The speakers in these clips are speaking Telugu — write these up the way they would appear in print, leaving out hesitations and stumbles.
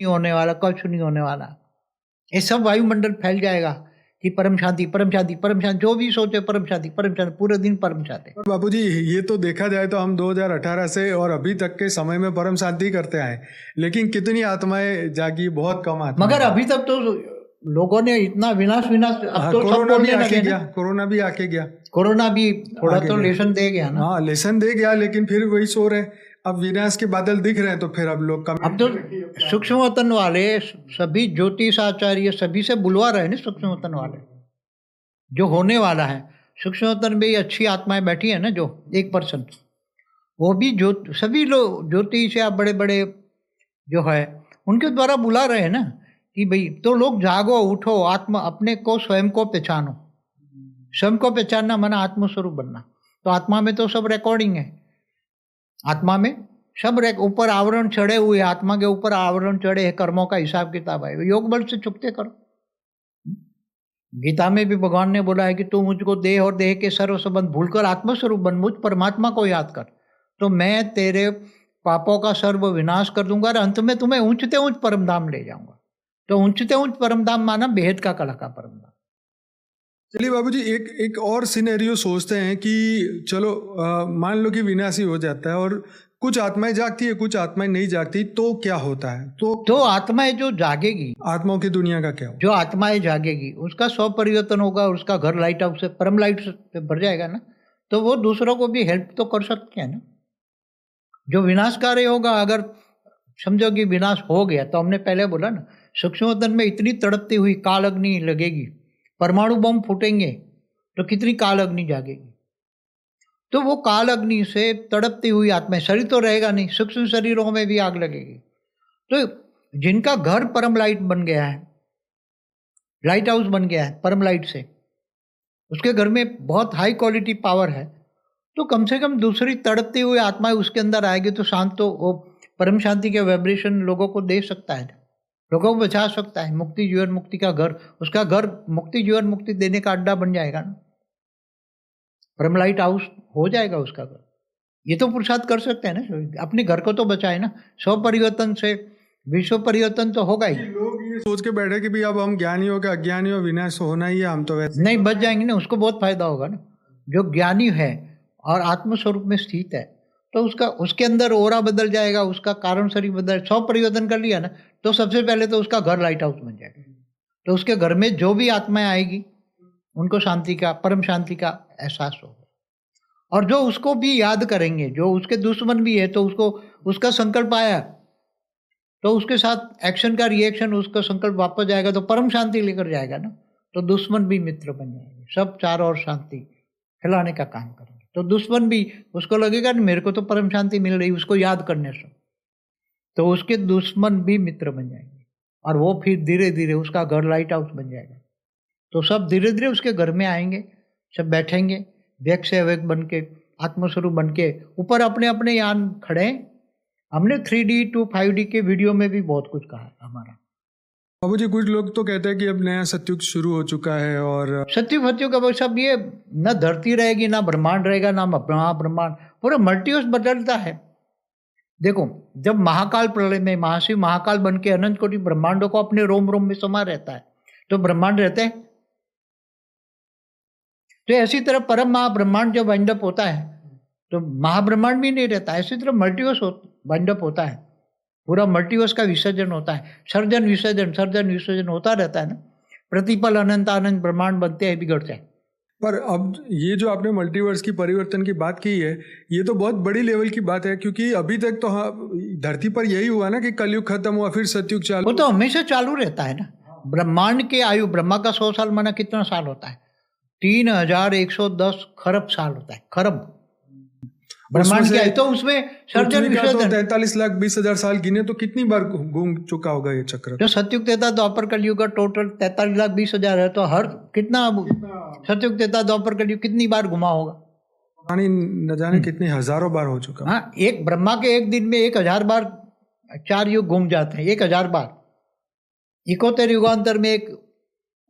नहीं होने वाला, कुछ नहीं होने वाला। ये सब वायुमंडल फैल जाएगा कि परम शांति, परम शांति, परम शांति, जो भी सोचे परम शांति, परम शांति, पूरे दिन परम शांति। और बापूजी, ये तो देखा जाए तो हम 2018 से और अभी तक के समय में परम शांति करते आए, लेकिन कितनी आत्माएं जागी? बहुत कम आत्माएं। मगर अभी तक तो लोगों ने इतना विनाश, अब तो सब कोरोना भी बोलने आके लगे गया, ना। कोरोना भी आके गया, कोरोना भी थोड़ा आगे तो गया। लेसन दे गया ना। हाँ, लेसन दे गया, लेकिन फिर वही सो रहे। अब विनाश के बादल दिख रहे हैं, तो फिर अब लोग अब तो सूक्ष्म वतन वाले सभी ज्योतिषाचार्य सभी से बुलवा रहे हैं ना, सूक्ष्म वतन वाले जो होने वाला है। सूक्ष्म वतन में अच्छी आत्माएं बैठी है ना, जो 1%, वो भी सभी लोग ज्योतिष या बड़े बड़े जो है उनके द्वारा बुला रहे हैं ना कि भाई तो लोग जागो, उठो, आत्मा अपने को स्वयं को पहचानो। स्वयं को पहचानना माना आत्मस्वरूप बनना। तो आत्मा में तो सब रिकॉर्डिंग है, आत्मा में सब ऊपर आवरण चढ़े हुए, आत्मा के ऊपर आवरण चढ़े है, कर्मों का हिसाब किताब है, योग बल से चुकते करो। गीता में भी भगवान ने बोला है कि तू मुझको देह और देह के सर्व संबंध भूलकर आत्मस्वरूप बन, मुझ परमात्मा को याद कर, तो मैं तेरे पापों का सर्व विनाश कर दूंगा और अंत में तुम्हें ऊंचते ऊंच परमधाम ले जाऊंगा। तो ऊंचते ऊंच परमधाम माना बेहद का कला का परमधाम। चलिए बाबूजी, एक और सिनेरियो सोचते हैं कि चलो मान लो कि विनाशी हो जाता है और कुछ आत्माएं जागती है, कुछ आत्माएं नहीं जागती, तो क्या होता है? तो आत्माएं जो जागेगी, आत्माओं की दुनिया का क्या होगा? जो आत्माएं जागेगी उसका स्व परिवर्तन होगा, उसका घर लाइट हाउस से परम लाइट से भर जाएगा ना, तो वो दूसरों को भी हेल्प तो कर सकते हैं ना। जो विनाशकारी होगा, अगर समझो कि विनाश हो गया, तो हमने पहले बोला ना, सूक्ष्मतन में इतनी तड़पती हुई काल अग्नि लगेगी, परमाणु बम फूटेंगे तो कितनी काल अग्नि जागेगी। तो वो काल अग्नि से तड़पती हुई आत्मा, शरीर तो रहेगा नहीं, सूक्ष्म शरीरों में भी आग लगेगी। तो जिनका घर परम लाइट बन गया है, लाइट हाउस बन गया है परम लाइट से, उसके घर में बहुत हाई क्वालिटी पावर है, तो कम से कम दूसरी तड़पती हुई आत्माएं उसके अंदर आएगी तो शांत, तो वो परम शांति के वाइब्रेशन लोगों को दे सकता है, लोगों को बचा सकता है। मुक्ति जीवन मुक्ति का घर, उसका घर मुक्ति जीवन मुक्ति देने का अड्डा बन जाएगा ना, परम लाइट हाउस हो जाएगा उसका घर। ये तो पुरुषार्थ कर सकते हैं ना, अपने घर को तो बचाए ना। स्व परिवर्तन से विश्व परिवर्तन तो होगा ही। लोग ये सोच के बैठे कि भी अब हम ज्ञानी हो गए, अज्ञानी हो, विनाश होना ही है, हम तो वैसे नहीं बच जाएंगे ना, उसको बहुत फायदा होगा ना। जो ज्ञानी है और आत्मस्वरूप में स्थित है, तो उसके अंदर ओरा बदल जाएगा, उसका कारण शरीर बदल, स्व परिवर्तन कर लिया ना, तो सबसे पहले तो उसका घर लाइट हाउस बन जाएगा। तो उसके घर में जो भी आत्माएं आएगी उनको शांति का, परम शांति का एहसास होगा। और जो उसको भी याद करेंगे, जो उसके दुश्मन भी है, तो उसको उसका संकल्प आया तो उसके साथ एक्शन का रिएक्शन, उसका संकल्प वापस जाएगा तो परम शांति लेकर जाएगा ना। तो दुश्मन भी मित्र बन जाएंगे, सब चारों ओर शांति फैलाने का काम करेंगे। तो दुश्मन भी, उसको लगेगा कि मेरे को तो परम शांति मिल रही, उसको याद करने से, तो उसके दुश्मन भी मित्र बन जाएंगे और वो फिर धीरे धीरे उसका घर लाइट हाउस बन जाएगा। तो सब धीरे धीरे उसके घर में आएंगे, सब बैठेंगे, व्यक्त से अव्यक्त बन के, आत्मस्वरूप बन के, ऊपर अपने अपने यान खड़े। हमने 3D to 5D के वीडियो में भी बहुत कुछ कहा है हमारा। बाबूजी, कुछ लोग तो कहते हैं कि अब नया सतयुग शुरू हो चुका है और सतयुग फतयुग का सब ये, न धरती रहेगी, ना ब्रह्मांड रहेगा, ना महाब्रह्मांड, पूरा मल्टीवर्स बदलता है। देखो, जब महाकाल प्रलय में महाशिव महाकाल बन के अनंत कोटि ब्रह्मांडों को अपने रोम रोम में समा रहता है, तो ब्रह्मांड रहते हैं। तो ऐसी तरह परम महाब्रह्मांड जब वाइंड अप होता है तो महाब्रह्मांड भी नहीं रहता। ऐसी तरह मल्टीवर्स वाइंड अप होता है, पूरा मल्टीवर्स का विसर्जन होता है, सर्जन विसर्जन होता रहता है ना। प्रतिपल अनंत आनंद ब्रह्मांड बनते हैं, बिगड़ते हैं। पर अब ये जो आपने मल्टीवर्स की परिवर्तन की बात की है, ये तो बहुत बड़ी लेवल की बात है, क्योंकि अभी तक तो धरती पर यही हुआ ना कि कलयुग खत्म हुआ, फिर सतयुग चालू। वो तो हमेशा चालू रहता है ना। ब्रह्मांड की आयु, ब्रह्मा का 100 साल माना कितना साल होता है? 3110 खरब साल होता है, खरब ब्रह्मांड की आयु। तो उसमें सर्जन विसर्जन 43,20,000 साल गिने तो कितनी बार घूम चुका होगा ये चक्र? जो सतयुग त्रेता द्वापर कलयुग का टोटल 43,20,000 है, तो हर कितना सतयुग त्रेता द्वापर कलयुग कितनी बार घुमा होगा? न जाने कितनी हजारों बार हो चुका। हाँ, एक ब्रह्मा के एक दिन में 1000 बार 4 युग घूम जाते हैं, 1000 बार। 71 युगांतर में एक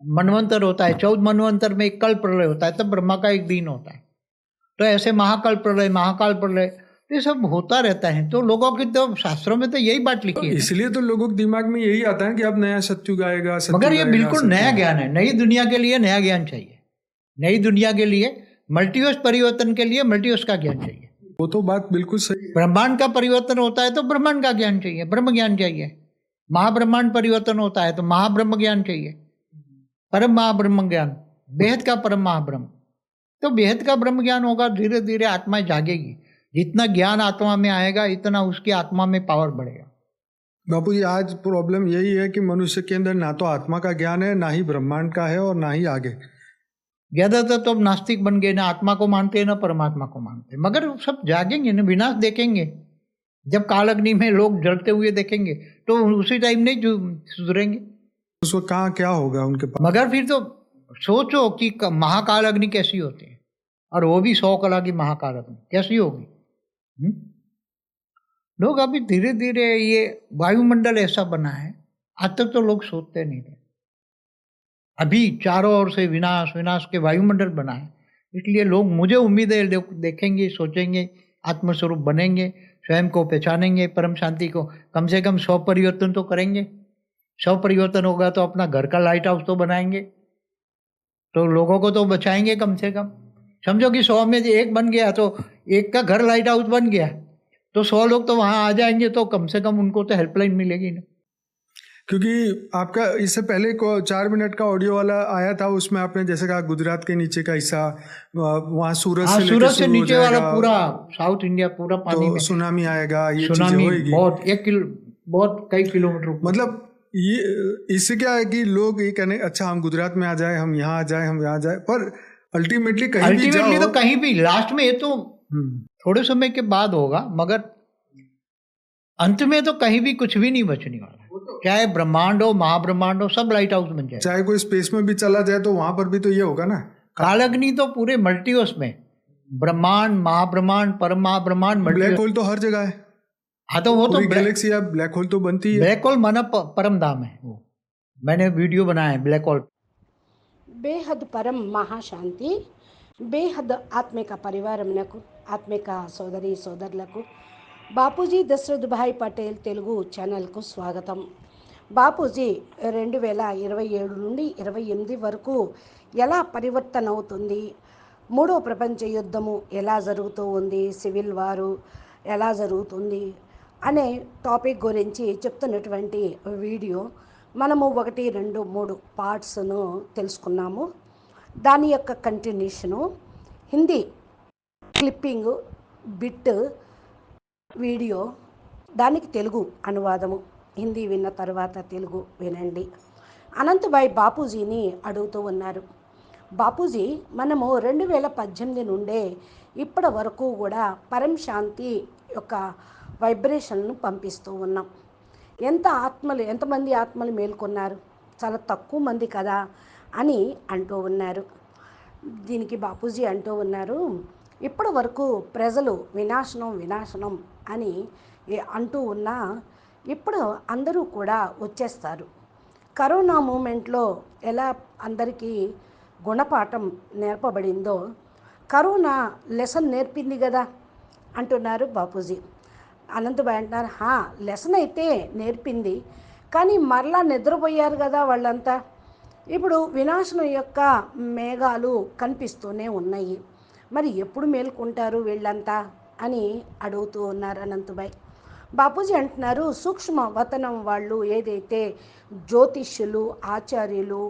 मनवंतर होता है, 14 मनवंतर में एक कल्प प्रलय होता है, तब ब्रह्मा का एक दिन होता है। तो ऐसे महाकाल प्रलय, ये सब होता रहता है। तो लोगों की तो शास्त्रों में तो यही बात तो लिखी है। इसलिए तो लोगों के दिमाग में यही आता है कि अब नया सत्युग आएगा, मगर सत्युग ये आएगा, बिल्कुल सत्युग नया आएगा। ज्ञान है। नई दुनिया के लिए नया ज्ञान चाहिए। नई दुनिया के लिए मल्टीवर्स परिवर्तन के लिए मल्टीवर्स का ज्ञान चाहिए। वो तो बात बिल्कुल सही है। ब्रह्मांड का परिवर्तन होता है तो ब्रह्मांड का ज्ञान चाहिए, ब्रह्म ज्ञान चाहिए। महाब्रह्मांड परिवर्तन होता है तो महाब्रह्म ज्ञान चाहिए, परम महाब्रह्म ज्ञान, बेहद का परम महाब्रह्म। तो बेहद का ब्रह्म ज्ञान होगा, धीरे धीरे आत्मा जागेगी। जितना ज्ञान आत्मा में आएगा इतना उसकी आत्मा में पावर बढ़ेगा। बापू जी, आज प्रॉब्लम यही है कि मनुष्य के अंदर ना तो आत्मा का ज्ञान है, ना ही ब्रह्मांड का है, और ना ही आगे। ज्यादातर तो अब नास्तिक बन गए, ना आत्मा को मानते हैं ना परमात्मा को मानते हैं। मगर सब जागेंगे ना, विनाश देखेंगे। जब कालअग्नि में लोग जलते हुए देखेंगे तो उसी टाइम नहीं सुधरेंगे। उस वक्त कहाँ क्या होगा उनके पास। मगर फिर तो सोचो कि महाकाल अग्नि कैसी होती है, और वो भी 100 कला की महाकाल अग्नि कैसी होगी। लोग अभी धीरे धीरे ये वायुमंडल ऐसा बना है, आज तक तो लोग सोचते नहीं थे। अभी चारों ओर से विनाश विनाश के वायुमंडल बना है, इसलिए लोग, मुझे उम्मीद है, देखेंगे, सोचेंगे, आत्मस्वरूप बनेंगे, स्वयं को पहचानेंगे, परम शांति को कम से कम 100 परिवर्तन तो करेंगे। 100 परिवर्तन होगा तो अपना घर का लाइट हाउस तो बनाएंगे, तो लोगों को तो बचाएंगे कम से कम। समझो कि 100 में एक बन गया तो एक का घर लाइट हाउस बन गया, तो 100 लोग तो वहां आ जाएंगे, तो कम से कम उनको तो हेल्पलाइन मिलेगी ना। क्योंकि आपका इससे पहले को 4 मिनट का ऑडियो वाला आया था, उसमें आपने जैसे कहा गुजरात के नीचे का हिस्सा, वहाँ सूरत से लेके सूरत से शुरू हो नीचे वाला जाएगा, पूरा साउथ इंडिया पूरा पानी तो में, सुनामी आएगा, ये चीजें सुनामी होगी। बहुत कई किलोमीटर ऊपर। मतलब ये इससे क्या है कि लोग ये कहने अच्छा हम गुजरात में आ जाए, हम यहाँ आ जाए, हम यहाँ जाए, पर अल्टीमेटली कहीं भी जाओ, तो कहीं भी लास्ट में ये तो थोड़े समय के बाद होगा, मगर अंत में तो कहीं भी कुछ भी नहीं बचने वाला। चाहे ब्रह्मांड हो, महाब्रह्मांड हो, सब लाइट हाउस बन जाए। चाहे कोई स्पेस में भी चला जाए तो वहां पर भी तो ये होगा ना। कालअग्नि तो पूरे मल्टीवर्स में, ब्रह्मांड, महाब्रह्मांड, परम महाब्रह्मांड, ब्लैक होल तो हर जगह है। हाँ, तो वो तो गैलेक्सी या ब्लैक होल तो बनती है। ब्लैक होल माना परम धाम है वो, मैंने वीडियो बनाया है ब्लैक होल। బేహద్ పరం మహాశాంతి, బేహద్ ఆత్మిక పరివారమునకు, ఆత్మిక సోదరి సోదరులకు బాపూజీ దశరథ్ భాయ్ పటేల్ తెలుగు ఛానల్కు స్వాగతం. బాపూజీ 2027 నుండి 28 వరకు ఎలా పరివర్తన అవుతుంది, మూడో ప్రపంచ యుద్ధము ఎలా జరుగుతూ ఉంది, సివిల్ వారు ఎలా జరుగుతుంది అనే టాపిక్ గురించి చెప్తున్నటువంటి వీడియో మనము 1, 2, 3 పార్ట్స్ను తెలుసుకున్నాము. దాని యొక్క continuation Hindi clipping bit video, దానికి తెలుగు అనువాదము. హిందీ విన్న తర్వాత తెలుగు వినండి. అనంతభాయ్ బాపూజీని అడుగుతూ ఉన్నారు. బాపూజీ, మనము 2018 నుండే ఇప్పటి వరకు కూడా పరం శాంతి యొక్క వైబ్రేషన్ను పంపిస్తూ ఉన్నాం. ఎంతమంది ఆత్మలు మేల్కొన్నారు, చాలా తక్కువ మంది కదా అని అంటూ ఉన్నారు. దీనికి బాపూజీ అంటూ ఉన్నారు, ఇప్పటి వరకు ప్రజలు వినాశనం అని అంటూ ఉన్నా ఇప్పుడు అందరూ కూడా వచ్చేస్తారు. కరోనా మూమెంట్లో ఎలా అందరికీ గుణపాఠం నేర్పబడిందో కరోనా లెసన్ నేర్పింది కదా అంటున్నారు బాపూజీ. అనంతభాయ్ అంటున్నారు, లెసన్ అయితే నేర్పింది, కానీ మరలా నిద్రపోయారు కదా వాళ్ళంతా. ఇప్పుడు వినాశనం యొక్క మేఘాలు కనిపిస్తూనే ఉన్నాయి, మరి ఎప్పుడు మేలుకుంటారు వీళ్ళంతా అని అడుగుతూ ఉన్నారు అనంతభాయ్. బాపూజీ అంటున్నారు, సూక్ష్మ వతనం వాళ్ళు ఏదైతే జ్యోతిష్యులు, ఆచార్యులు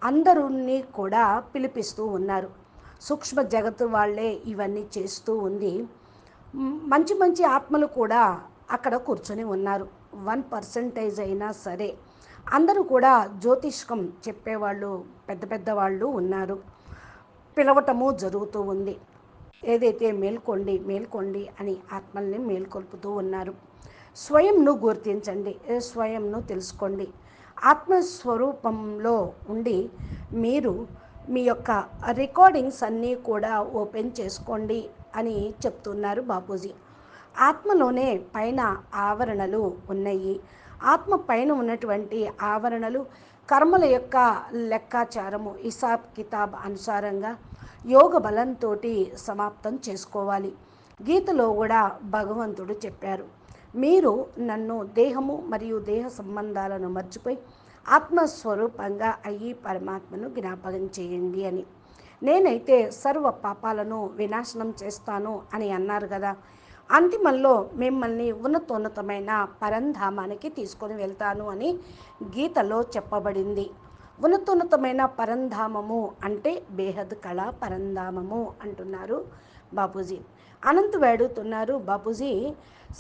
అందరినీ కూడా పిలిపిస్తూ ఉన్నారు. సూక్ష్మ జగత్తు వాళ్ళే ఇవన్నీ చేస్తూ ఉంది. మంచి ఆత్మలు కూడా అక్కడ కూర్చొని ఉన్నారు. 1% అయినా సరే అందరూ కూడా జ్యోతిష్కం చెప్పేవాళ్ళు, పెద్ద వాళ్ళు ఉన్నారు. పిలవటము జరుగుతూ ఉంది. ఏదైతే మేల్కోండి అని ఆత్మల్ని మేల్కొల్పుతూ ఉన్నారు. స్వయంను గుర్తించండి, స్వయంను తెలుసుకోండి. ఆత్మస్వరూపంలో ఉండి మీరు మీ యొక్క రికార్డింగ్స్ అన్నీ కూడా ఓపెన్ చేసుకోండి అని చెప్తున్నారు బాపూజీ. ఆత్మలోనే పైన ఆవరణలు ఉన్నాయి. ఆత్మ పైన ఉన్నటువంటి ఆవరణలు కర్మల యొక్క లెక్కాచారము, హిసాబ్ కితాబ్ అనుసారంగా యోగ బలంతో సమాప్తం చేసుకోవాలి. గీతలో కూడా భగవంతుడు చెప్పారు, మీరు నన్ను దేహము మరియు దేహ సంబంధాలను మర్చిపోయి ఆత్మస్వరూపంగా అయ్యి పరమాత్మను జ్ఞాపకం చేయండి అని. నేనైతే సర్వ పాపాలను వినాశనం చేస్తాను అని అన్నారు కదా. అంతిమంలో మిమ్మల్ని ఉన్నతోన్నతమైన పరంధామానికి తీసుకొని వెళ్తాను అని గీతలో చెప్పబడింది. ఉన్నతోన్నతమైన పరంధామము అంటే బేహద్ కళా పరంధామము అంటున్నారు బాపూజీ. అనంత్ వేడుతున్నారు, బాపూజీ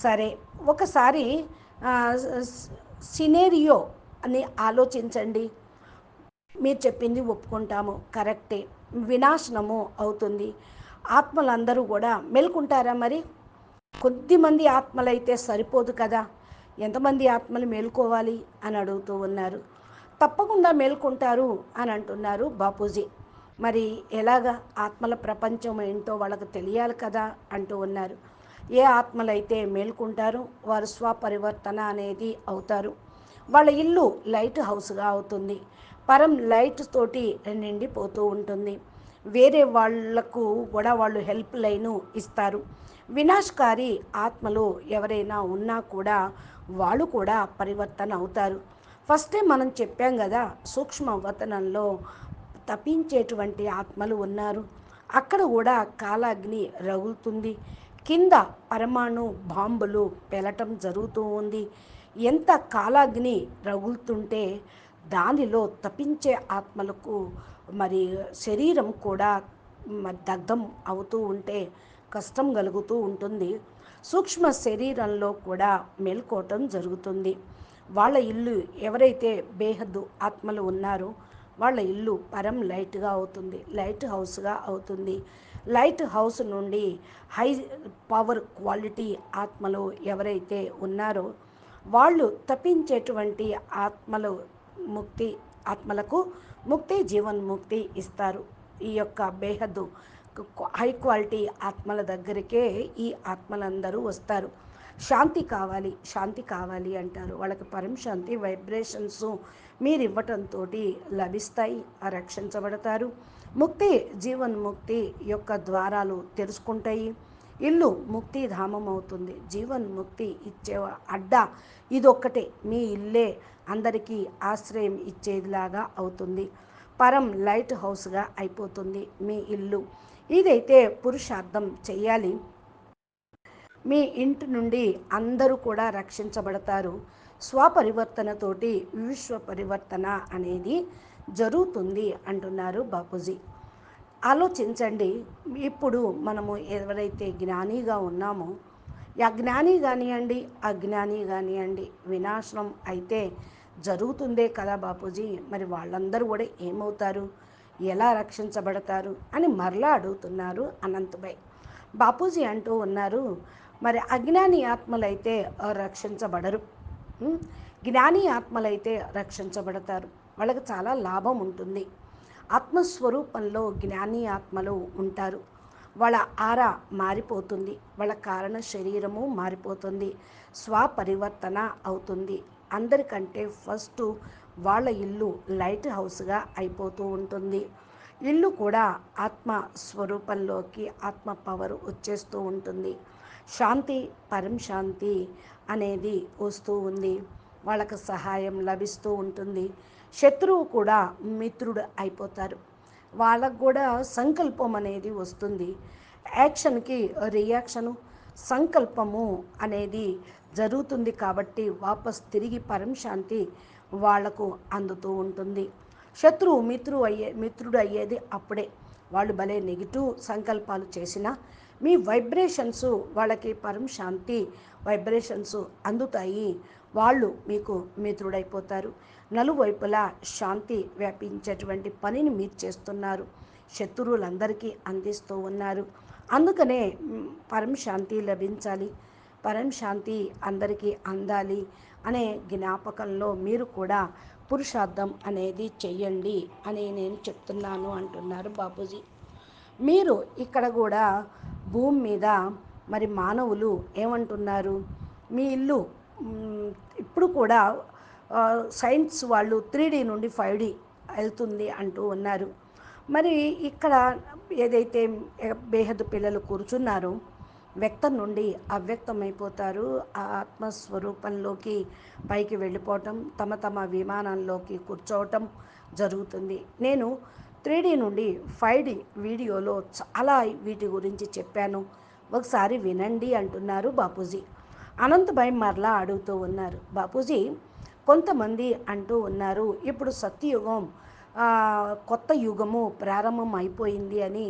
సరే ఒకసారి సినేరియో అని ఆలోచించండి. మీరు చెప్పింది ఒప్పుకుంటాము, కరెక్టే, వినాశనము అవుతుంది. ఆత్మలందరూ కూడా మేల్కుంటారా మరి? కొద్దిమంది ఆత్మలైతే సరిపోదు కదా, ఎంతమంది ఆత్మలు మేల్కోవాలి అని అడుగుతూ ఉన్నారు. తప్పకుండా మేల్కొంటారు అని అంటున్నారు బాపూజీ. మరి ఎలాగా? ఆత్మల ప్రపంచం ఏంటో వాళ్ళకు తెలియాలి కదా అంటూ ఉన్నారు. ఏ ఆత్మలైతే మేల్కొంటారో వారు స్వపరివర్తన అనేది అవుతారు. వాళ్ళ ఇల్లు లైట్ హౌస్గా అవుతుంది, పరం లైట్ తోటి నిండిపోతూ ఉంటుంది. వేరే వాళ్లకు కూడా వాళ్ళు హెల్ప్ లైను ఇస్తారు. వినాశకారి ఆత్మలు ఎవరైనా ఉన్నా కూడా వాళ్ళు కూడా పరివర్తన అవుతారు. ఫస్టే మనం చెప్పాం కదా, సూక్ష్మ వతనంలో తపించేటువంటి ఆత్మలు ఉన్నారు. అక్కడ కూడా కాలాగ్ని రగులుతుంది, కింద పరమాణు బాంబులు పెలటం జరుగుతూ ఉంది. ఎంత కాలాగ్ని రగులుతుంటే దానిలో తపించే ఆత్మలకు మరి శరీరం కూడా దగ్ధం అవుతూ ఉంటే కష్టం కలుగుతూ ఉంటుంది. సూక్ష్మ శరీరంలో కూడా మేల్కోవటం జరుగుతుంది. వాళ్ళ ఇల్లు ఎవరైతే బేహద్దు ఆత్మలు ఉన్నారో వాళ్ళ ఇల్లు పరం లైట్గా అవుతుంది, లైట్ హౌస్గా అవుతుంది. లైట్ హౌస్ నుండి హై పవర్ క్వాలిటీ ఆత్మలు ఎవరైతే ఉన్నారో వాళ్ళు తప్పించేటువంటి ఆత్మలకు ముక్తి, జీవన్ముక్తి ఇస్తారు. ఈ యొక్క బేహద్దు హై క్వాలిటీ ఆత్మల దగ్గరికే ఈ ఆత్మలందరూ వస్తారు. శాంతి కావాలి, శాంతి కావాలి అంటారు. వాళ్ళకి పరం శాంతి వైబ్రేషన్స్ మీరు ఇవ్వటంతో లభిస్తాయి, రక్షించబడతారు. ముక్తి, జీవన్ముక్తి యొక్క ద్వారాలు తెరుచుకుంటాయి. ఇల్లు ముక్తిధామం అవుతుంది. జీవన్ముక్తి ఇచ్చే అడ్డా ఇదొక్కటే, మీ ఇల్లే అందరికీ ఆశ్రయం ఇచ్చేదిలాగా అవుతుంది. పరం లైట్ హౌస్గా అయిపోతుంది మీ ఇల్లు. ఇదైతే పురుషార్థం చెయ్యాలి. మీ ఇంటి నుండి అందరూ కూడా రక్షించబడతారు. స్వపరివర్తనతోటి విశ్వ పరివర్తన అనేది జరుగుతుంది అంటున్నారు బాపూజీ. ఆలోచించండి, ఇప్పుడు మనము ఎవరైతే జ్ఞానిగా ఉన్నామో, అజ్ఞాని కానివ్వండి అజ్ఞాని కానివ్వండి, వినాశనం అయితే జరుగుతుందే కదా బాపూజీ. మరి వాళ్ళందరూ కూడా ఏమవుతారు, ఎలా రక్షించబడతారు అని మరలా అడుగుతున్నారు అనంతభాయ్. బాపూజీ అంటూ ఉన్నారు, మరి అజ్ఞాని ఆత్మలైతే రక్షించబడరు, జ్ఞాని ఆత్మలైతే రక్షించబడతారు. వాళ్ళకి చాలా లాభం ఉంటుంది. ఆత్మస్వరూపంలో జ్ఞాని ఆత్మలు ఉంటారు. వాళ్ళ ఆరా మారిపోతుంది, వాళ్ళ కారణ శరీరము మారిపోతుంది, స్వపరివర్తన అవుతుంది. అందరికంటే ఫస్ట్ వాళ్ళ ఇల్లు లైట్ హౌస్గా అయిపోతూ ఉంటుంది. ఇల్లు కూడా ఆత్మ స్వరూపంలోకి ఆత్మ పవర్ వచ్చేస్తూ ఉంటుంది. శాంతి, పరం శాంతి అనేది వస్తూ ఉంది. వాళ్ళకు సహాయం లభిస్తూ ఉంటుంది. శత్రువు కూడా మిత్రుడు అయిపోతారు. వాళ్ళకు కూడా సంకల్పం అనేది వస్తుంది. యాక్షన్కి రియాక్షను, సంకల్పము అనేది జరుగుతుంది. కాబట్టి వాపస్ తిరిగి పరం శాంతి వాళ్లకు అందుతూ ఉంటుంది. శత్రువు మిత్రుడు అయ్యేది అప్పుడే. వాళ్ళు భలే నెగిటివ్ సంకల్పాలు చేసినా మీ వైబ్రేషన్స్ వాళ్ళకి పరం శాంతి వైబ్రేషన్స్ అందుతాయి. వాళ్ళు మీకు మిత్రుడైపోతారు. నలువైపులా శాంతి వ్యాపించేటువంటి పనిని మీరు చేస్తున్నారు, శత్రువులందరికీ అందిస్తూ ఉన్నారు. అందుకనే పరం శాంతి లభించాలి, పరం శాంతి అందరికీ అందాలి అనే జ్ఞాపకంలో మీరు కూడా పురుషార్థం అనేది చెయ్యండి అని నేను చెప్తున్నాను అంటున్నారు బాపూజీ. మీరు ఇక్కడ కూడా భూమి మీద మరి మానవులు ఏమంటున్నారు, మీ ఇల్లు ఇప్పుడు కూడా సైన్స్ వాళ్ళు 3D నుండి 5D వెళ్తుంది అంటూ ఉన్నారు. మరి ఇక్కడ ఏదైతే బేహద్దు పిల్లలు కూర్చున్నారో వ్యక్తం నుండి అవ్యక్తమైపోతారు. ఆ ఆత్మస్వరూపంలోకి పైకి వెళ్ళిపోవటం, తమ తమ విమానంలోకి కూర్చోవటం జరుగుతుంది. నేను 3D నుండి 5D వీడియోలో చాలా వీటి గురించి చెప్పాను, ఒకసారి వినండి అంటున్నారు బాపూజీ. అనంతభాయ్ మరలా అడుగుతూ ఉన్నారు, బాపూజీ కొంతమంది అంటూ ఉన్నారు ఇప్పుడు సత్యయుగం కొత్త యుగము ప్రారంభం అయిపోయింది అని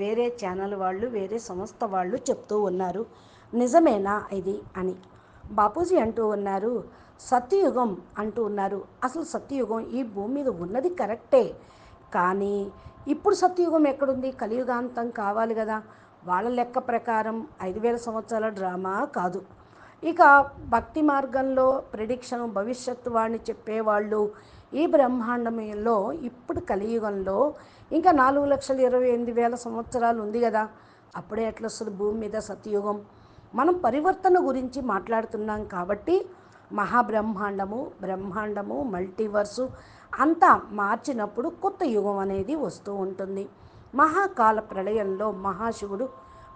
వేరే ఛానల్ వాళ్ళు, వేరే సంస్థ వాళ్ళు చెప్తూ ఉన్నారు, నిజమేనా ఇది అని. బాపూజీ అంటూ ఉన్నారు, సత్యయుగం అంటూ ఉన్నారు. అసలు సత్యయుగం ఈ భూమి మీద ఉన్నది కరెక్టే, కానీ ఇప్పుడు సత్యయుగం ఎక్కడుంది? కలియుగాంతం కావాలి కదా. వాళ్ళ లెక్క ప్రకారం 5000 సంవత్సరాల డ్రామా కాదు. ఇక భక్తి మార్గంలో ప్రిడిక్షన్, భవిష్యత్తు వాణి చెప్పేవాళ్ళు ఈ బ్రహ్మాండంలో ఇప్పుడు కలియుగంలో ఇంకా 4,28,000 సంవత్సరాలు ఉంది కదా, అప్పుడే ఎట్లా వస్తుంది భూమి మీద సత్యయుగం? మనం పరివర్తన గురించి మాట్లాడుతున్నాం కాబట్టి మహాబ్రహ్మాండము, బ్రహ్మాండము, మల్టీవర్సు అంతా మార్చినప్పుడు కొత్త యుగం అనేది వస్తూ ఉంటుంది. మహాకాల ప్రళయంలో మహాశివుడు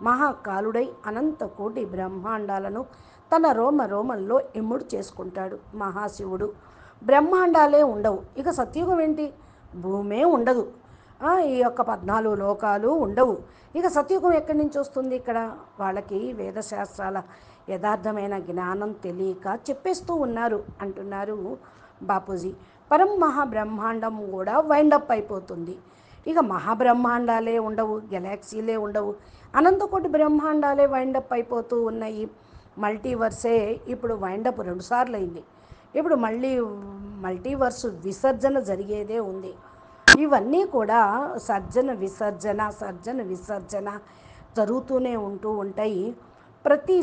మహాకాలుడై అనంత కోటి బ్రహ్మాండాలను తన రోమ రోమల్లో ఇమ్ముడు చేసుకుంటాడు మహాశివుడు. బ్రహ్మాండాలే ఉండవు, ఇక సత్యుగం ఏంటి? భూమే ఉండదు, ఈ యొక్క 14 లోకాలు ఉండవు, ఇక సత్యుగం ఎక్కడి నుంచి వస్తుంది? ఇక్కడ వాళ్ళకి వేదశాస్త్రాల యథార్థమైన జ్ఞానం తెలియక చెప్పేస్తూ ఉన్నారు అంటున్నారు బాపూజీ. పరం మహాబ్రహ్మాండం కూడా వైండప్ అయిపోతుంది, ఇక మహాబ్రహ్మాండాలే ఉండవు, గెలాక్సీలే ఉండవు, అనంతకోటి బ్రహ్మాండాలే వైండప్ అయిపోతూ ఉన్నాయి. మల్టీవర్సే ఇప్పుడు వైండప్ 2 సార్లు అయింది, ఇప్పుడు మళ్ళీ మల్టీవర్సు విసర్జన జరిగేదే ఉంది. ఇవన్నీ కూడా సర్జన విసర్జన జరుగుతూనే ఉంటూ ఉంటాయి. ప్రతి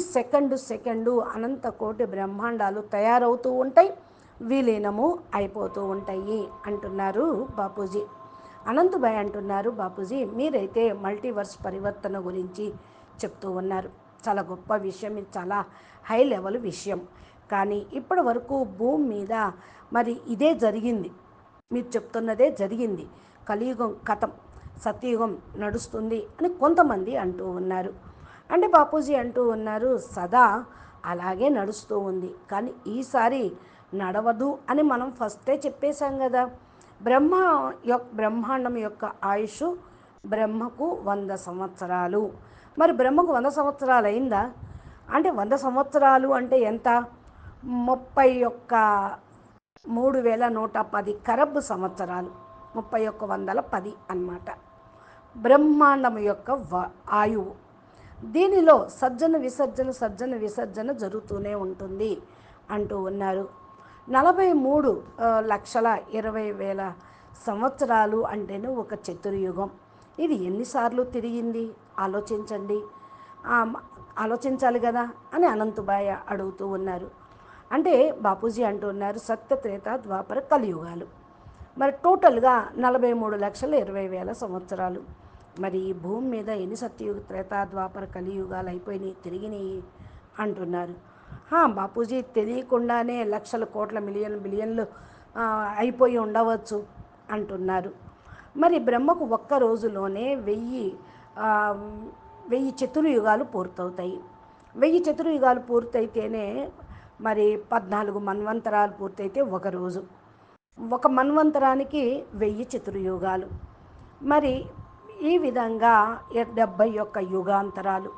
సెకండు అనంత కోటి బ్రహ్మాండాలు తయారవుతూ ఉంటాయి, విలీనము అయిపోతూ ఉంటాయి అంటున్నారు బాపూజీ. అనంతభాయ్ అంటున్నారు, బాపూజీ మీరైతే మల్టీవర్స్ పరివర్తన గురించి చెప్తూ ఉన్నారు, చాలా గొప్ప విషయం, ఇది చాలా హై లెవెల్ విషయం, కానీ ఇప్పటి వరకు భూమి మీద మరి ఇదే జరిగింది, మీరు చెప్తున్నదే జరిగింది, కలియుగం కథం, సత్యయుగం నడుస్తుంది అని కొంతమంది అంటూ ఉన్నారు. అంటే బాపూజీ అంటూ ఉన్నారు, సదా అలాగే నడుస్తూ ఉంది, కానీ ఈసారి నడవదు అని మనం ఫస్టే చెప్పేశాం కదా. బ్రహ్మాండం యొక్క ఆయుష్ బ్రహ్మకు 100 సంవత్సరాలు. మరి బ్రహ్మకు 100 సంవత్సరాలు అయిందా? అంటే 100 సంవత్సరాలు అంటే ఎంత? 31,110 కరబ్ సంవత్సరాలు, 3110 అన్నమాట బ్రహ్మాండం యొక్క ఆయువు. దీనిలో సర్జన విసర్జన జరుగుతూనే ఉంటుంది అంటూ ఉన్నారు. 43,20,000 సంవత్సరాలు అంటేనే ఒక చతుర్యుగం. ఇది ఎన్నిసార్లు తిరిగింది ఆలోచించండి, ఆలోచించాలి కదా అని అనంతభాయ్ అడుగుతూ ఉన్నారు. అంటే బాపూజీ అంటూ ఉన్నారు, సత్య త్రేత ద్వాపర కలియుగాలు, మరి టోటల్గా 43,20,000 సంవత్సరాలు. మరి ఈ భూమి మీద ఎన్ని సత్యయుగ త్రేత ద్వాపర కలియుగాలు అయిపోయినాయి, తిరిగినాయి అంటున్నారు. బాపూజీ తెలియకుండానే లక్షల కోట్ల బిలియన్లు అయిపోయి ఉండవచ్చు అంటున్నారు. మరి బ్రహ్మకు ఒక్క రోజులోనే 1000 చతుర్యుగాలు పూర్తవుతాయి. 1000 చతుర్యుగాలు పూర్తయితేనే మరి 14 మన్వంతరాలు పూర్తయితే ఒకరోజు, ఒక మన్వంతరానికి 1000 చతుర్యుగాలు. మరి ఈ విధంగా 71 యుగాంతరాలు,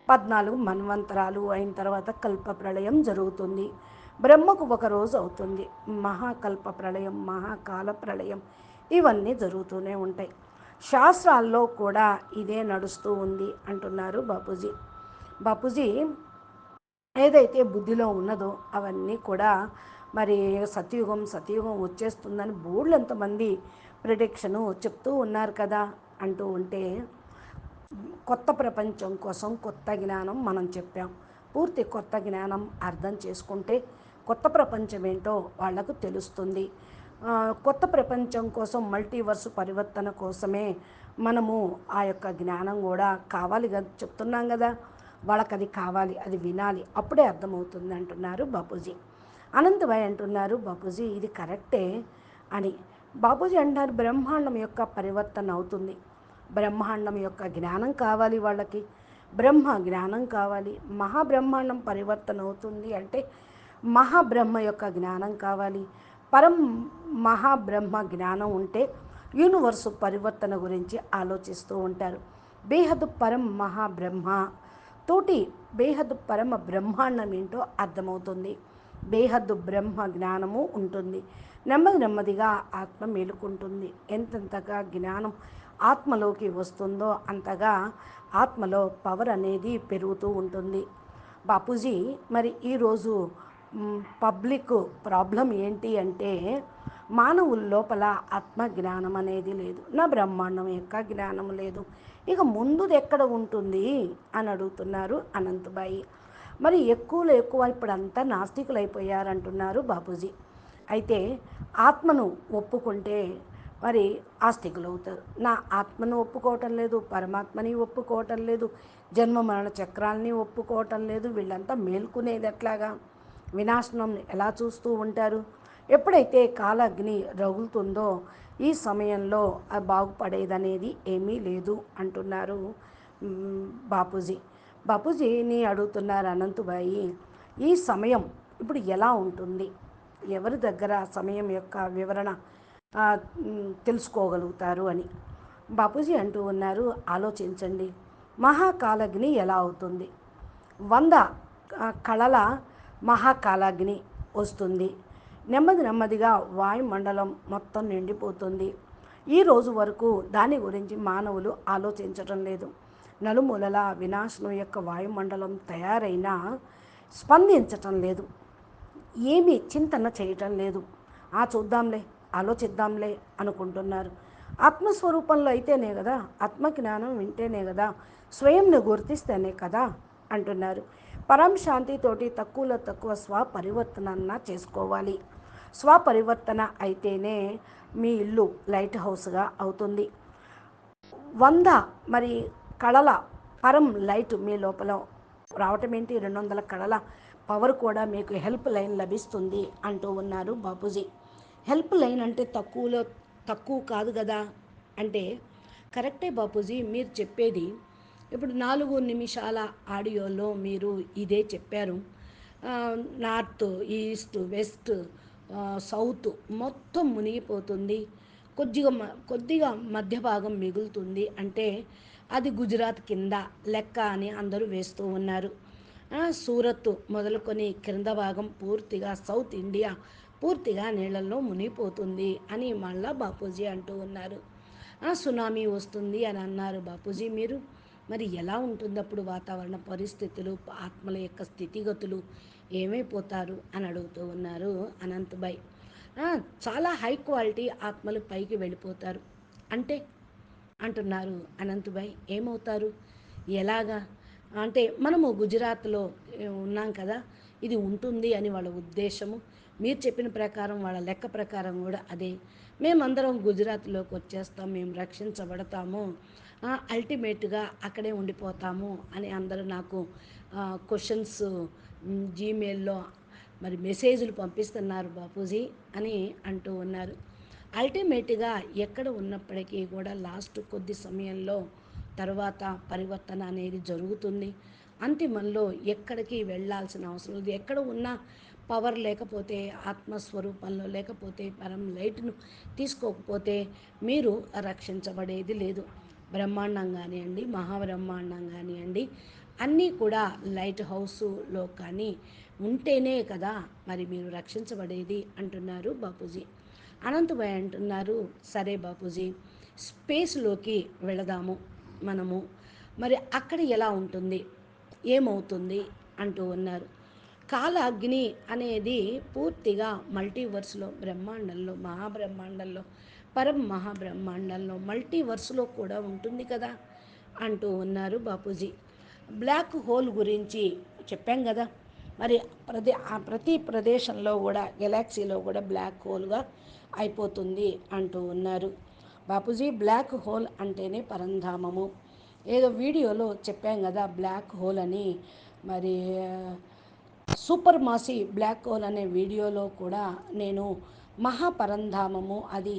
14 మన్వంతరాలు అయిన తర్వాత కల్ప ప్రళయం జరుగుతుంది. బ్రహ్మకు ఒక రోజు అవుతుంది. మహాకల్ప ప్రళయం, మహాకాల ప్రళయం ఇవన్నీ జరుగుతూనే ఉంటాయి. శాస్త్రాల్లో కూడా ఇదే నడుస్తూ ఉంది అంటున్నారు బాపూజీ. బాపూజీ ఏదైతే బుద్ధిలో ఉన్నదో అవన్నీ కూడా మరి సత్యయుగం వచ్చేస్తుందని బోర్డులు ఎంతమంది ప్రిడిక్షను చెప్తూ ఉన్నారు కదా అంటూ ఉంటే, కొత్త ప్రపంచం కోసం కొత్త జ్ఞానం మనం చెప్పాం. పూర్తి కొత్త జ్ఞానం అర్థం చేసుకుంటే కొత్త ప్రపంచం ఏంటో వాళ్లకు తెలుస్తుంది. కొత్త ప్రపంచం కోసం మల్టీవర్సు పరివర్తన కోసమే మనము ఆ యొక్క జ్ఞానం కూడా కావాలి కదా, చెప్తున్నాం కదా, వాళ్ళకి అది కావాలి, అది వినాలి, అప్పుడే అర్థమవుతుంది అంటున్నారు బాపూజీ. అనంతభాయ్ అంటున్నారు, బాపూజీ ఇది కరెక్టే అని. బాపూజీ అంటున్నారు, బ్రహ్మాండం యొక్క పరివర్తన అవుతుంది, బ్రహ్మాండం యొక్క జ్ఞానం కావాలి వాళ్ళకి. బ్రహ్మ జ్ఞానం కావాలి. మహాబ్రహ్మాండం పరివర్తన అవుతుంది అంటే మహాబ్రహ్మ యొక్క జ్ఞానం కావాలి. పరం మహాబ్రహ్మ జ్ఞానం ఉంటే యూనివర్సు పరివర్తన గురించి ఆలోచిస్తూ ఉంటారు. బేహద్ పరం మహాబ్రహ్మ తోటి బేహద్ పరమ బ్రహ్మాండం ఏంటో అర్థమవుతుంది. బేహద్దు బ్రహ్మ జ్ఞానము ఉంటుంది. నెమ్మది నెమ్మదిగా ఆత్మ మేలుకుంటుంది. ఎంతెంతగా జ్ఞానం ఆత్మలోకి వస్తుందో అంతగా ఆత్మలో పవర్ అనేది పెరుగుతూ ఉంటుంది. బాపూజీ మరి ఈరోజు పబ్లిక్ ప్రాబ్లం ఏంటి అంటే మానవుల లోపల ఆత్మ జ్ఞానం అనేది లేదు, నా బ్రహ్మాండం యొక్క జ్ఞానం లేదు. ఇక ముందుది ఎక్కడ ఉంటుంది అని అడుగుతున్నారు అనంతబాయి. మరి ఎక్కువలో ఎక్కువ ఇప్పుడంతా నాస్తికులు అయిపోయారంటున్నారు బాపూజీ. అయితే ఆత్మను ఒప్పుకుంటే మరి ఆస్తికులు అవుతారు. నా ఆత్మను ఒప్పుకోవటం లేదు, పరమాత్మని ఒప్పుకోవటం లేదు, జన్మ మరణ చక్రాలని ఒప్పుకోవటం లేదు. వీళ్ళంతా మేల్కునేది ఎట్లాగా? వినాశనం ఎలా చూస్తూ ఉంటారు? ఎప్పుడైతే కాలగ్ని రగులుతుందో ఈ సమయంలో బాగుపడేదనేది ఏమీ లేదు అంటున్నారు బాపూజీ. బాపూజీని అడుగుతున్నారు అనంతబాయి, ఈ సమయం ఇప్పుడు ఎలా ఉంటుంది? ఎవరి దగ్గర సమయం యొక్క వివరణ తెలుసుకోగలుగుతారు అని బాపూజీ అంటూ ఉన్నారు. ఆలోచించండి, మహాకాలగ్ని ఎలా అవుతుంది? 100 కళల మహాకాలాగ్ని వస్తుంది. నెమ్మది నెమ్మదిగా వాయుమండలం మొత్తం నిండిపోతుంది. ఈ రోజు వరకు దాని గురించి మానవులు ఆలోచించటం లేదు. నలుమూలల వినాశనం యొక్క వాయుమండలం తయారైనా స్పందించటం లేదు, ఏమీ చింతన చేయటం లేదు. చూద్దాంలే, ఆలోచిద్దాంలే అనుకుంటున్నారు. ఆత్మస్వరూపంలో అయితేనే కదా, ఆత్మజ్ఞానం వింటేనే కదా, స్వయంను గుర్తిస్తేనే కదా అంటున్నారు. పరం శాంతితోటి తక్కువలో తక్కువ స్వపరివర్తన చేసుకోవాలి. స్వపరివర్తన అయితేనే మీ ఇల్లు లైట్ హౌస్గా అవుతుంది. 100 మరి కళల పరం లైట్ మీ లోపల రావటం ఏంటి? 200 కళల పవర్ కూడా మీకు హెల్ప్ లైన్ లభిస్తుంది అంటూ ఉన్నారు బాపూజీ. హెల్ప్ లైన్ అంటే తక్కువ కాదు కదా అంటే కరెక్టే బాపూజీ మీరు చెప్పేది. ఇప్పుడు 4 నిమిషాల ఆడియోలో మీరు ఇదే చెప్పారు. నార్త్, ఈస్ట్, వెస్ట్, సౌత్ మొత్తం మునిగిపోతుంది, కొద్దిగా మధ్య భాగం మిగులుతుంది అంటే అది గుజరాత్ కింద లెక్క అని అందరూ వేస్తూ ఉన్నారు. సూరత్ మొదలుకొని క్రింద భాగం పూర్తిగా సౌత్ ఇండియా పూర్తిగా నీళ్ళల్లో మునిగిపోతుంది అని మళ్ళా బాపూజీ అంటూ ఉన్నారు. సునామీ వస్తుంది అని అన్నారు బాపూజీ మీరు. మరి ఎలా ఉంటుంది అప్పుడు వాతావరణ పరిస్థితులు, ఆత్మల యొక్క స్థితిగతులు, ఏమైపోతారు అని అడుగుతూ ఉన్నారు అనంతబాయ్. చాలా హై క్వాలిటీ ఆత్మలు పైకి వెళ్ళిపోతారు అంటే అంటున్నారు అనంతబాయ్. ఏమవుతారు, ఎలాగా అంటే మనము గుజరాత్లో ఉన్నాం కదా, ఇది ఉంటుంది అని వాళ్ళ ఉద్దేశము. మీరు చెప్పిన ప్రకారం వాళ్ళ లెక్క ప్రకారం కూడా అదే. మేమందరం గుజరాత్లోకి వచ్చేస్తాం, మేము రక్షించబడతాము, అల్టిమేట్గా అక్కడే ఉండిపోతాము అని అందరూ నాకు క్వశ్చన్స్ జీమెయిల్లో మరి మెసేజ్లు పంపిస్తున్నారు బాపూజీ అని అంటూ ఉన్నారు. అల్టిమేట్గా ఎక్కడ ఉన్నప్పటికీ కూడా లాస్ట్ కొద్ది సమయంలో తర్వాత పరివర్తన అనేది జరుగుతుంది. అంతిమంలో ఎక్కడికి వెళ్ళాల్సిన అవసరం లేదు. ఎక్కడ ఉన్నా పవర్ లేకపోతే, ఆత్మస్వరూపంలో లేకపోతే, పరం లైట్ను తీసుకోకపోతే మీరు రక్షించబడేది లేదు. బ్రహ్మాండం కానివ్వండి, మహాబ్రహ్మాండం కానివ్వండి, అన్నీ కూడా లైట్ హౌస్లో కానీ ఉంటేనే కదా మరి మీరు రక్షించబడేది అంటున్నారు బాపూజీ. అనంతభాయ్ అంటున్నారు, సరే బాపూజీ, స్పేస్లోకి వెళదాము మనము, మరి అక్కడ ఎలా ఉంటుంది, ఏమవుతుంది అంటూ ఉన్నారు. కాలాగ్ని అనేది పూర్తిగా మల్టీవర్స్లో, బ్రహ్మాండంలో, మహాబ్రహ్మాండంలో, పరం మహాబ్రహ్మాండంలో, మల్టీవర్స్లో కూడా ఉంటుంది కదా అంటూ ఉన్నారు బాపూజీ. బ్లాక్ హోల్ గురించి చెప్పాం కదా, మరి ప్రతి ప్రదేశంలో కూడా గెలాక్సీలో కూడా బ్లాక్ హోల్గా అయిపోతుంది అంటూ ఉన్నారు బాపూజీ. బ్లాక్ హోల్ అంటేనే పరంధామము. ఏదో వీడియోలో చెప్పాం కదా బ్లాక్ హోల్ అని. మరి సూపర్ మాసీ బ్లాక్ హోల్ అనే వీడియోలో కూడా నేను మహాపరంధామము, అది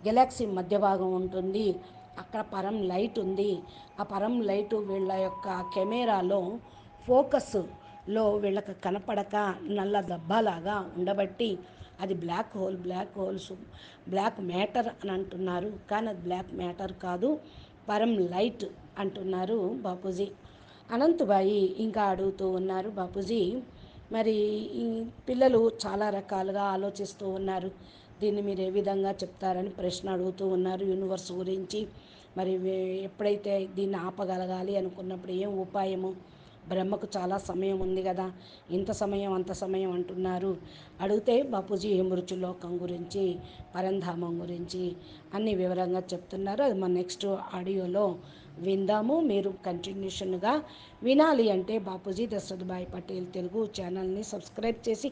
గెలాక్సీ మధ్య భాగం ఉంటుంది, అక్కడ పరం లైట్ ఉంది. ఆ పరం లైటు వీళ్ళ యొక్క కెమెరాలో ఫోకస్లో వీళ్ళకి కనపడక నల్ల దబ్బలాగా ఉండబట్టి అది బ్లాక్ హోల్స్ బ్లాక్ మ్యాటర్ అని అంటున్నారు. కానీ అది బ్లాక్ మ్యాటర్ కాదు, పరం లైట్ అంటున్నారు బాపూజీ. అనంతబాయి ఇంకా అడుగుతూ ఉన్నారు, బాపూజీ మరి ఈ పిల్లలు చాలా రకాలుగా ఆలోచిస్తూ ఉన్నారు, దీన్ని మీరు ఏ విధంగా చెప్తారని ప్రశ్న అడుగుతూ ఉన్నారు యూనివర్స్ గురించి. మరి ఎప్పుడైతే దీన్ని ఆపగలగాలి అనుకున్నప్పుడు ఏం ఉపాయము? బ్రహ్మకు చాలా సమయం ఉంది కదా, ఇంత సమయం అంత సమయం అంటున్నారు. అడిగితే బాపూజీ మృత్యులోకం గురించి, పరంధామం గురించి అన్ని వివరంగా చెప్తున్నారు. అది మన నెక్స్ట్ ఆడియోలో విందాము. మీరు కంటిన్యూషన్గా వినాలి అంటే బాపూజీ దశరథభాయ్ పటేల్ తెలుగు ఛానల్ని సబ్స్క్రైబ్ చేసి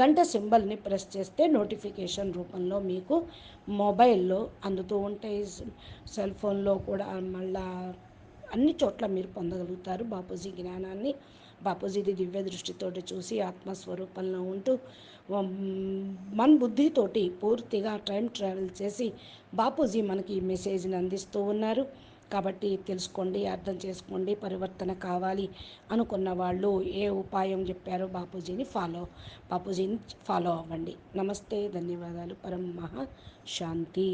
గంట సింబల్ని ప్రెస్ చేస్తే నోటిఫికేషన్ రూపంలో మీకు మొబైల్లో అందుతూ ఉంటాయి. సెల్ ఫోన్లో కూడా మళ్ళా అన్ని చోట్ల మీరు పొందగలుగుతారు బాపూజీ జ్ఞానాన్ని. బాపూజీది దివ్య దృష్టితోటి చూసి ఆత్మస్వరూపంలో ఉంటూ మన బుద్ధితోటి పూర్తిగా టైం ట్రావెల్ చేసి బాపూజీ మనకి ఈ మెసేజ్ని అందిస్తూ ఉన్నారు. కాబట్టి తెలుసుకోండి, అర్థం చేసుకోండి. పరివర్తన కావాలి అనుకున్న వాళ్ళు ఏ ఉపాయం చెప్పారో బాపూజీని ఫాలో అవ్వండి. నమస్తే, ధన్యవాదాలు. పరం మహా శాంతి.